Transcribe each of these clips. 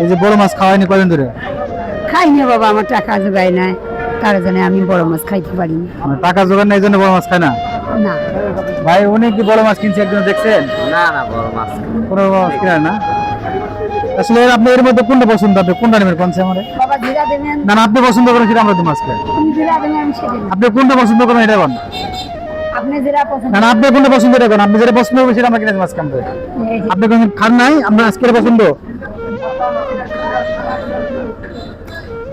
এই যে বড় মাছ খাওয়াইনি কদিন ধরে? খাইনি বাবা, আমার টাকা জোগায় নাই, তার জন্য আমি বড় মাছ খাইতে পারিনি। মানে টাকা জোগাড় নেই, এই জন্য বড় মাছ খায় না? না ভাই উনি কি বড় মাছ কিনছে একজন দেখছেন? না না, বড় মাছ কোনো বড় মাছ কিনা না। আসলে আপনি এর মধ্যে কোনটা পছন্দ, আপনি কোনটা নেবেন কোনছে আমারে? বাবা জিরা দেবেন, না না, আপনি পছন্দ করেন সেটা আমরা তো মাছ খাই। আপনি জিরা দেবেন, আমি সেটা নেব। আপনি কোনটা পছন্দ করেন এটা কোন? আপনি জিরা পছন্দ না না, আপনি কোনটা পছন্দ এটা কোন? আপনি যেটা পছন্দ করবেন সেটা আমরা কিনে মাছ খাবো। এই যে, আপনি কোন খান নাই, আমরা আজকের পছন্দ।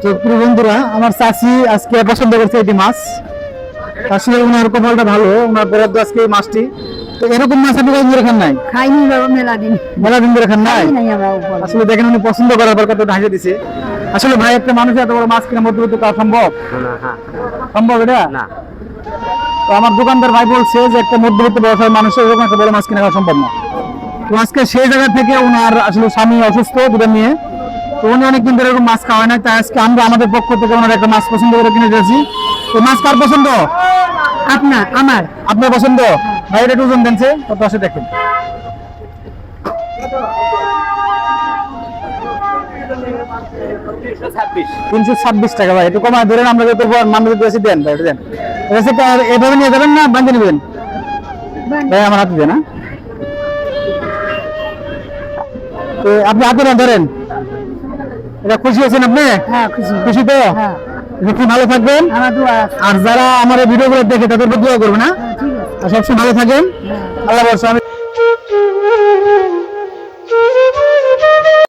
তো প্রিয় বন্ধুরা, আমার চাচি আজকে পছন্দ করছে এটি মাছ। আসলে ওনার কপালটা ভালো, ওনার বরাদ্দ আজকে এই মাছটি। তো এরকম মাছ আপনি কদিন ধরে খান নাই? খাইনি বাবা, মেলা দিন মেলা দিন ধরে খান নাই? খাই নাই আমরা উপর। আসলে দেখেন উনি পছন্দ করার পর কত ঢাকে দিছে। আসলে ভাই একটা মানুষ এত বড় মাছ কিনা মধ্যবিত্ত খাওয়া সম্ভব? সম্ভব এটা না। তো আমার দোকানদার ভাই বলছে যে একটা মধ্যবিত্ত ব্যবসায়ী মানুষের এরকম একটা বড় মাছ কিনা খাওয়া সম্ভব না। তো আজকে সেই জায়গা থেকে ওনার আসলে স্বামী অসুস্থ, দুটো নিয়ে, তো উনি অনেকদিন ধরে এরকম মাছ খাওয়ায় না, তাই আজকে আমরা আমাদের পক্ষ থেকে ওনার একটা মাছ পছন্দ করে কিনে দিয়েছি। তো মাছ কার পছন্দ? আপনার আমার আপনার পছন্দ? ভাই এটা ওজন দেনছে কত আসে দেখেন। $326 ভাই, একটু কমায় ধরেন, আমরা যত মানুষ বেশি দেন ভাই, এটা দেন। এভাবে নিয়ে যাবেন না বাঁধে নেবেন? ভাই আমার হাতে দেন। তো আপনি হাতে না ধরেন। এটা খুশি হয়েছেন আপনি? হ্যাঁ খুশি। খুশি তো? হ্যাঁ, আপনি ভালো থাকবেন। আমার দোয়া আছে। আর যারা আমার এই ভিডিওগুলো দেখে তাদের উপর দোয়া করবেন, না? হ্যাঁ, ঠিক আছে। আর সবসময় ভালো থাকেন। হ্যাঁ। আল্লাহ ভরসা।